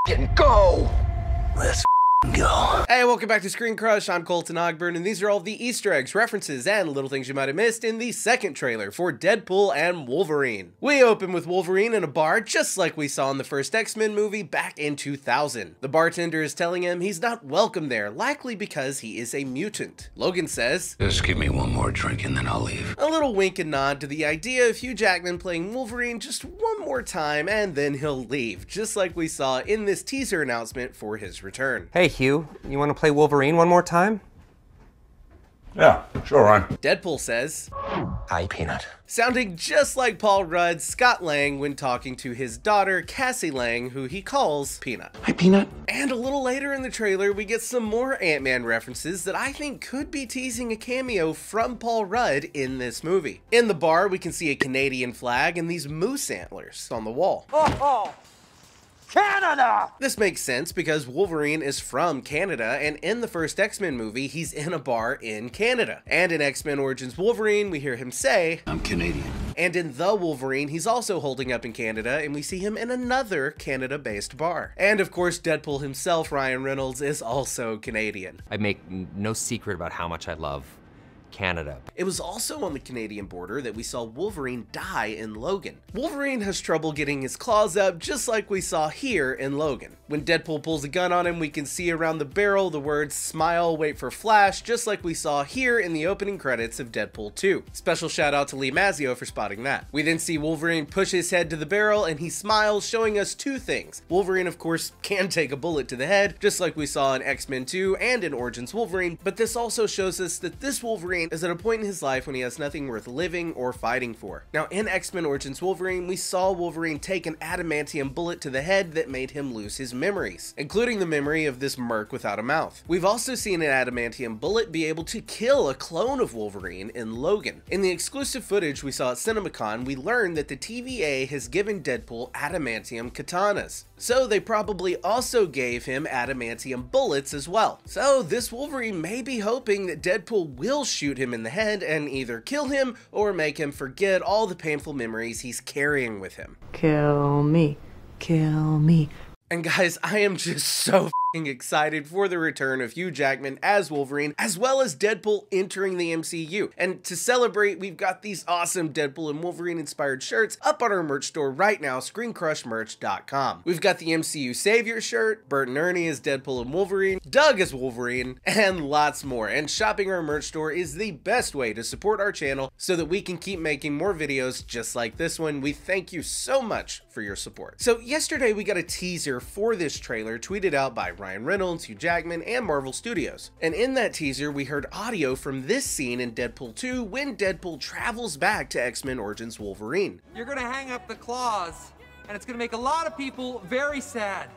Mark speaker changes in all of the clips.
Speaker 1: f***ing go. Let's go.
Speaker 2: Hey, welcome back to ScreenCrush. I'm Colton Ogburn, and these are all the Easter eggs, references, and little things you might have missed in the second trailer for Deadpool and Wolverine. We open with Wolverine in a bar, just like we saw in the first X-Men movie back in 2000. The bartender is telling him he's not welcome there, likely because he is a mutant. Logan says,
Speaker 1: Just give me one more drink and then I'll leave.
Speaker 2: A little wink and nod to the idea of Hugh Jackman playing Wolverine just one more time and then he'll leave, just like we saw in this teaser announcement for his return.
Speaker 3: Hey Hugh, you want to play Wolverine one more time?
Speaker 4: Yeah, sure, Ryan.
Speaker 2: Deadpool says,
Speaker 1: Hi, Peanut.
Speaker 2: sounding just like Paul Rudd's Scott Lang when talking to his daughter Cassie Lang, who he calls Peanut.
Speaker 1: Hi, Peanut.
Speaker 2: And a little later in the trailer, we get some more Ant-Man references that I think could be teasing a cameo from Paul Rudd in this movie. In the bar, we can see a Canadian flag and these moose antlers on the wall.
Speaker 5: Oh, Canada!
Speaker 2: This makes sense because Wolverine is from Canada, and in the first X-Men movie, he's in a bar in Canada. And in X-Men Origins Wolverine, we hear him say,
Speaker 1: I'm Canadian.
Speaker 2: and in The Wolverine, he's also holding up in Canada, and we see him in another Canada-based bar. And of course, Deadpool himself, Ryan Reynolds, is also Canadian.
Speaker 3: I make no secret about how much I love Canada.
Speaker 2: It was also on the Canadian border that we saw Wolverine die in Logan. Wolverine has trouble getting his claws up, just like we saw here in Logan. When Deadpool pulls a gun on him, we can see around the barrel the words "Smile, wait for Flash," just like we saw here in the opening credits of Deadpool 2. Special shout out to Mazzio for spotting that. We then see Wolverine push his head to the barrel and he smiles, showing us two things. Wolverine, of course, can take a bullet to the head, just like we saw in X-Men 2 and in Origins Wolverine, but this also shows us that this Wolverine is at a point in his life when he has nothing worth living or fighting for. Now, in X-Men Origins Wolverine, we saw Wolverine take an adamantium bullet to the head that made him lose his memories, including the memory of this merc without a mouth. We've also seen an adamantium bullet be able to kill a clone of Wolverine in Logan. In the exclusive footage we saw at CinemaCon, we learned that the TVA has given Deadpool adamantium katanas. So they probably also gave him adamantium bullets as well. So this Wolverine may be hoping that Deadpool will shoot him in the head and either kill him or make him forget all the painful memories he's carrying with him.
Speaker 5: Kill me. Kill me.
Speaker 2: And guys, I am just so f***ing excited for the return of Hugh Jackman as Wolverine, as well as Deadpool entering the MCU. And to celebrate, we've got these awesome Deadpool and Wolverine inspired shirts up on our merch store right now, ScreenCrushMerch.com. We've got the MCU Savior shirt, Bert and Ernie as Deadpool and Wolverine, Doug as Wolverine, and lots more. And shopping our merch store is the best way to support our channel so that we can keep making more videos just like this one. We thank you so much for your support. So yesterday we got a teaser for this trailer tweeted out by Ryan Reynolds, Hugh Jackman, and Marvel Studios. And in that teaser, we heard audio from this scene in Deadpool 2 when Deadpool travels back to X-Men Origins Wolverine.
Speaker 6: You're gonna hang up the claws, and it's gonna make a lot of people very sad.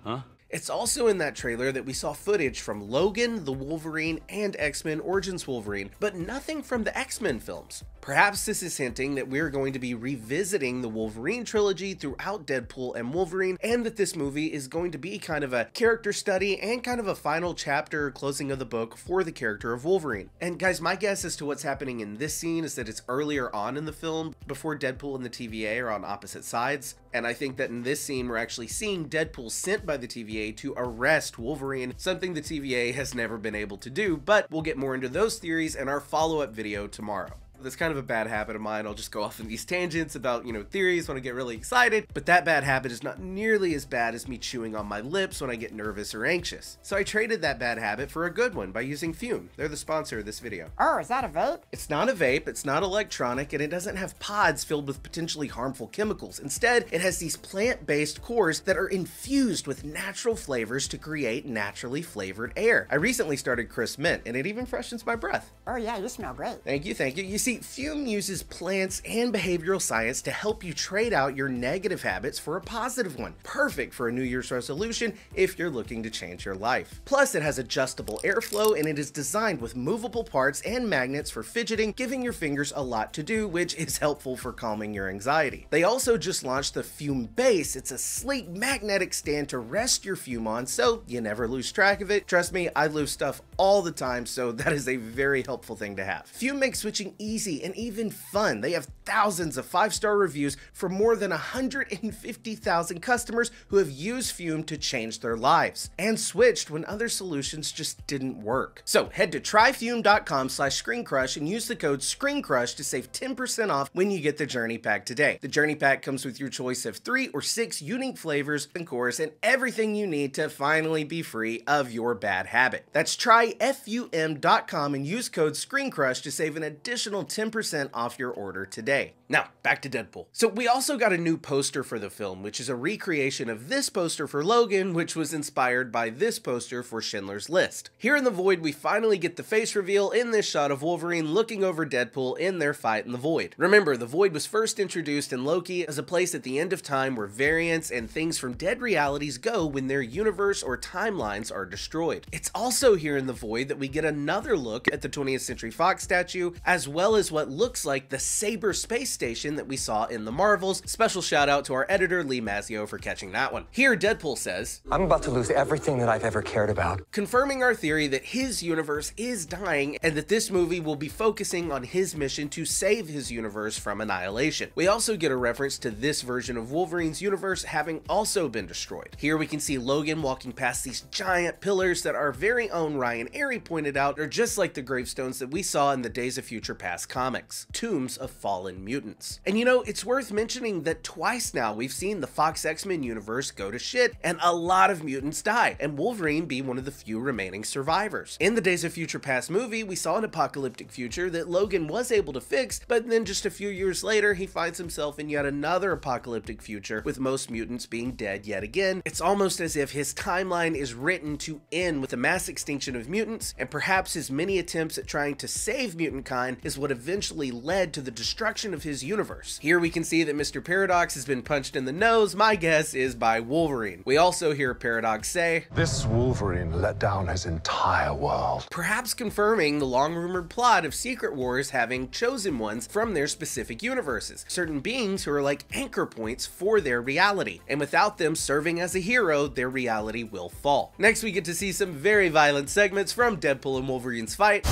Speaker 1: Huh?
Speaker 2: It's also in that trailer that we saw footage from Logan, the Wolverine, and X-Men Origins Wolverine, but nothing from the X-Men films. Perhaps this is hinting that we're going to be revisiting the Wolverine trilogy throughout Deadpool and Wolverine, and that this movie is going to be kind of a character study and kind of a final chapter closing of the book for the character of Wolverine. And guys, my guess as to what's happening in this scene is that it's earlier on in the film, before Deadpool and the TVA are on opposite sides. And I think that in this scene, we're actually seeing Deadpool sent by the TVA to arrest Wolverine, something the TVA has never been able to do, but we'll get more into those theories in our follow-up video tomorrow. That's kind of a bad habit of mine. I'll just go off on these tangents about, theories when I get really excited, but that bad habit is not nearly as bad as me chewing on my lips when I get nervous or anxious. So I traded that bad habit for a good one by using Fume. They're the sponsor of this video.
Speaker 5: Oh, is that a vape?
Speaker 2: It's not a vape, it's not electronic, and it doesn't have pods filled with potentially harmful chemicals. Instead, it has these plant-based cores that are infused with natural flavors to create naturally flavored air. I recently started Crisp Mint, and it even freshens my breath.
Speaker 5: Oh yeah, you smell great.
Speaker 2: Thank you, thank you. You see, Fume uses plants and behavioral science to help you trade out your negative habits for a positive one. Perfect for a New Year's resolution if you're looking to change your life. Plus, it has adjustable airflow and it is designed with movable parts and magnets for fidgeting, giving your fingers a lot to do, which is helpful for calming your anxiety. They also just launched the Fume Base. It's a sleek magnetic stand to rest your Fume on so you never lose track of it. Trust me, I lose stuff all the time, so that is a very helpful thing to have. Fume makes switching easy easy, and even fun. They have thousands of 5-star reviews from more than 150,000 customers who have used Fume to change their lives and switched when other solutions just didn't work. So head to tryfume.com/ScreenCrush and use the code ScreenCrush to save 10% off when you get the Journey Pack today. The Journey Pack comes with your choice of 3 or 6 unique flavors and cores and everything you need to finally be free of your bad habit. That's tryfum.com and use code ScreenCrush to save an additional 10% off your order today. Now, back to Deadpool. So we also got a new poster for the film, which is a recreation of this poster for Logan, which was inspired by this poster for Schindler's List. Here in the Void, we finally get the face reveal in this shot of Wolverine looking over Deadpool in their fight in the Void. Remember, the Void was first introduced in Loki as a place at the end of time where variants and things from dead realities go when their universe or timelines are destroyed. It's also here in the Void that we get another look at the 20th Century Fox statue, as well as what looks like the Saber space station that we saw in the Marvels. Special shout out to our editor Lee Mazzio for catching that one. Here Deadpool says,
Speaker 7: I'm about to lose everything that I've ever cared about.
Speaker 2: Confirming our theory that his universe is dying and that this movie will be focusing on his mission to save his universe from annihilation. We also get a reference to this version of Wolverine's universe having also been destroyed. Here we can see Logan walking past these giant pillars that our very own Ryan Airy pointed out are just like the gravestones that we saw in the Days of Future Past comics, tombs of fallen mutants. And you know, it's worth mentioning that twice now we've seen the Fox X-Men universe go to shit and a lot of mutants die, and Wolverine be one of the few remaining survivors. In the Days of Future Past movie, we saw an apocalyptic future that Logan was able to fix, but then just a few years later, he finds himself in yet another apocalyptic future with most mutants being dead yet again. It's almost as if his timeline is written to end with the mass extinction of mutants, and perhaps his many attempts at trying to save mutant kind is what eventually led to the destruction of his universe. Here we can see that Mr. Paradox has been punched in the nose, my guess is by Wolverine. We also hear Paradox say,
Speaker 8: "This Wolverine let down his entire world."
Speaker 2: Perhaps confirming the long-rumored plot of Secret Wars having chosen ones from their specific universes, certain beings who are like anchor points for their reality, and without them serving as a hero, their reality will fall. Next we get to see some very violent segments from Deadpool and Wolverine's fight.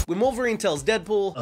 Speaker 2: When Wolverine tells Deadpool,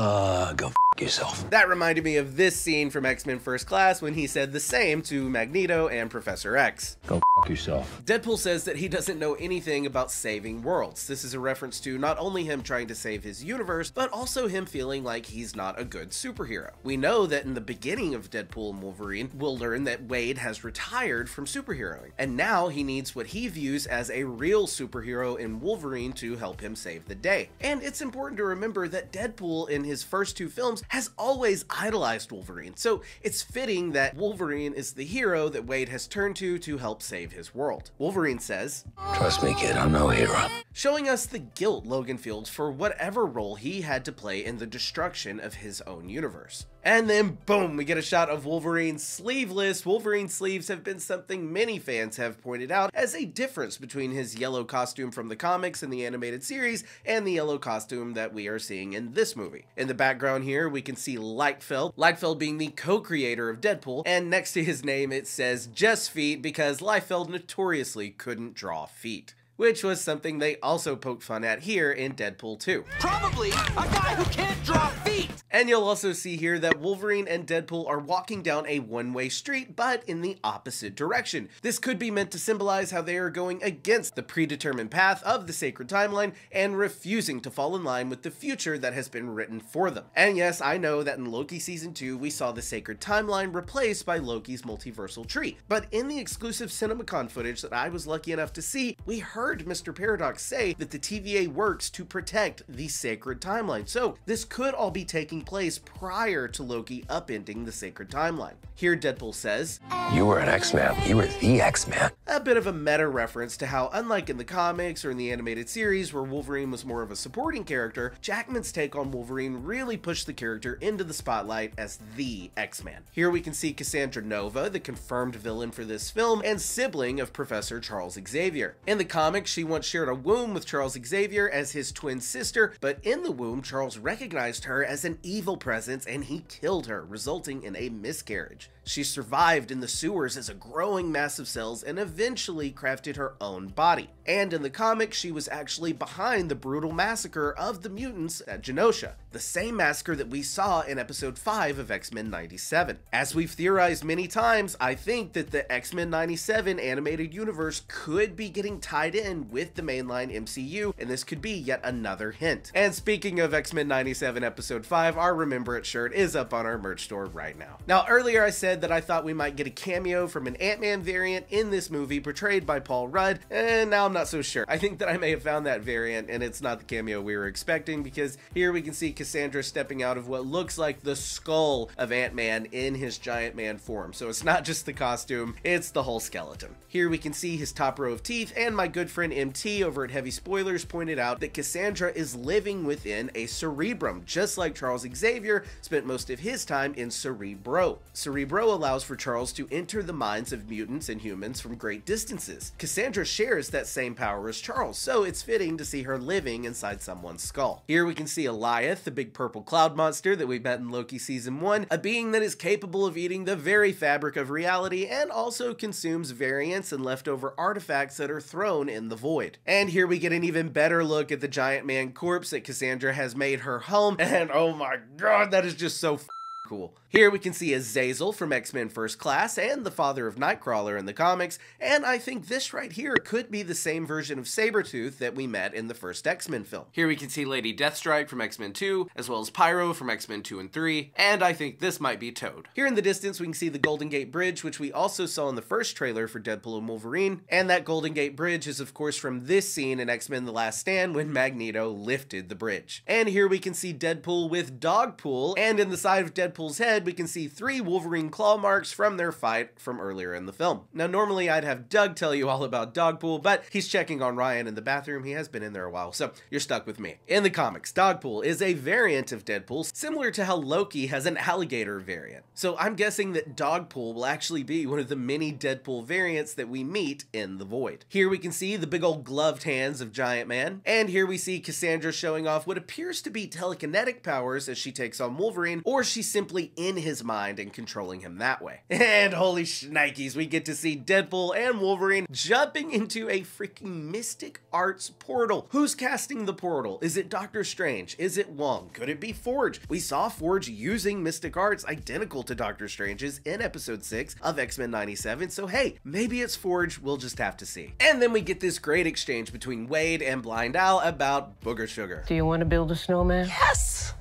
Speaker 1: Go f yourself.
Speaker 2: That reminded me of this scene from X-Men First Class when he said the same to Magneto and Professor X.
Speaker 4: Go f yourself.
Speaker 2: Deadpool says that he doesn't know anything about saving worlds. This is a reference to not only him trying to save his universe, but also him feeling like he's not a good superhero. We know that in the beginning of Deadpool and Wolverine, we'll learn that Wade has retired from superheroing, and now he needs what he views as a real superhero in Wolverine to help him save the day. And it's important to remember that Deadpool in his first 2 films has always idolized Wolverine, so it's fitting that Wolverine is the hero that Wade has turned to help save his world. Wolverine says,
Speaker 1: Trust me, kid, I'm no hero.
Speaker 2: Showing us the guilt Logan feels for whatever role he had to play in the destruction of his own universe. And then boom, we get a shot of Wolverine sleeveless. Wolverine's sleeves have been something many fans have pointed out as a difference between his yellow costume from the comics and the animated series and the yellow costume that we are seeing in this movie. In the background here, we can see Liefeld being the co-creator of Deadpool, and next to his name it says just feet because Liefeld notoriously couldn't draw feet, which was something they also poked fun at here in Deadpool 2.
Speaker 6: Probably a guy who can't draw feet!
Speaker 2: And you'll also see here that Wolverine and Deadpool are walking down a one-way street, but in the opposite direction. This could be meant to symbolize how they are going against the predetermined path of the sacred timeline and refusing to fall in line with the future that has been written for them. And yes, I know that in Loki Season 2, we saw the sacred timeline replaced by Loki's multiversal tree, but in the exclusive CinemaCon footage that I was lucky enough to see, we heard Mr. Paradox say that the TVA works to protect the sacred timeline, so this could all be taking place prior to Loki upending the sacred timeline. Here Deadpool says,
Speaker 1: You were an X-Man. You were the X-Man.
Speaker 2: A bit of a meta reference to how, unlike in the comics or in the animated series where Wolverine was more of a supporting character, Jackman's take on Wolverine really pushed the character into the spotlight as the X-Man. Here we can see Cassandra Nova, the confirmed villain for this film and sibling of Professor Charles Xavier. In the comics, she once shared a womb with Charles Xavier as his twin sister, but in the womb, Charles recognized her as an evil presence and he killed her, resulting in a miscarriage. She survived in the sewers as a growing mass of cells and eventually crafted her own body. And in the comics, she was actually behind the brutal massacre of the mutants at Genosha, the same massacre that we saw in episode 5 of X-Men 97. As we've theorized many times, I think that the X-Men 97 animated universe could be getting tied in with the mainline MCU, and this could be yet another hint. And speaking of X-Men 97 episode 5, our Remember It shirt is up on our merch store right now. Now, earlier I said that I thought we might get a cameo from an Ant-Man variant in this movie portrayed by Paul Rudd, and now I'm not so sure. I think that I may have found that variant, and it's not the cameo we were expecting, because here we can see Cassandra stepping out of what looks like the skull of Ant-Man in his giant man form. So it's not just the costume, it's the whole skeleton. Here we can see his top row of teeth, and my good friend MT over at Heavy Spoilers pointed out that Cassandra is living within a cerebrum, just like Charles Xavier spent most of his time in Cerebro. Cerebro allows for Charles to enter the minds of mutants and humans from great distances. Cassandra shares that same power as Charles, so it's fitting to see her living inside someone's skull. Here we can see Eliath, the big purple cloud monster that we met in Loki season 1, a being that is capable of eating the very fabric of reality and also consumes variants and leftover artifacts that are thrown in the void. And here we get an even better look at the giant man corpse that Cassandra has made her home, and oh my god, that is just so cool. Here we can see Azazel from X-Men First Class and the father of Nightcrawler in the comics, and I think this right here could be the same version of Sabretooth that we met in the first X-Men film. Here we can see Lady Deathstrike from X-Men 2, as well as Pyro from X-Men 2 and 3, and I think this might be Toad. Here in the distance we can see the Golden Gate Bridge, which we also saw in the first trailer for Deadpool and Wolverine, and that Golden Gate Bridge is of course from this scene in X-Men The Last Stand when Magneto lifted the bridge. And here we can see Deadpool with Dogpool, and in the side of Deadpool's head we can see 3 Wolverine claw marks from their fight from earlier in the film. Now normally I'd have Doug tell you all about Dogpool, but he's checking on Ryan in the bathroom. He has been in there a while, so you're stuck with me. In the comics, Dogpool is a variant of Deadpool, similar to how Loki has an alligator variant. So I'm guessing that Dogpool will actually be one of the many Deadpool variants that we meet in the Void. Here we can see the big old gloved hands of Giant Man, and here we see Cassandra showing off what appears to be telekinetic powers as she takes on Wolverine, or she's simply in his mind and controlling him that way. And holy shnikes, we get to see Deadpool and Wolverine jumping into a freaking Mystic Arts portal. Who's casting the portal? Is it Doctor Strange? Is it Wong? Could it be Forge? We saw Forge using Mystic Arts identical to Doctor Strange's in episode 6 of X-Men 97, so hey, maybe it's Forge, we'll just have to see. And then we get this great exchange between Wade and Blind Al about Booger Sugar.
Speaker 9: Do you want to build a snowman?
Speaker 5: Yes!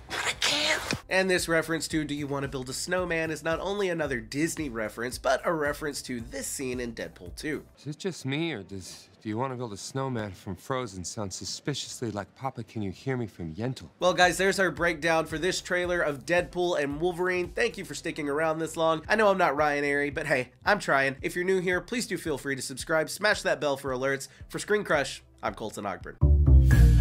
Speaker 5: But I can't.
Speaker 2: And this reference to Do You Want to Build a Snowman is not only another Disney reference, but a reference to this scene in Deadpool 2.
Speaker 10: Is it just me, or Do You Want to Build a Snowman from Frozen sound suspiciously like Papa Can You Hear Me from Yentl?
Speaker 2: Well guys, there's our breakdown for this trailer of Deadpool and Wolverine. Thank you for sticking around this long. I know I'm not Ryan Airy, but hey, I'm trying. If you're new here, please do feel free to subscribe, smash that bell for alerts. For ScreenCrush, I'm Colton Ogburn.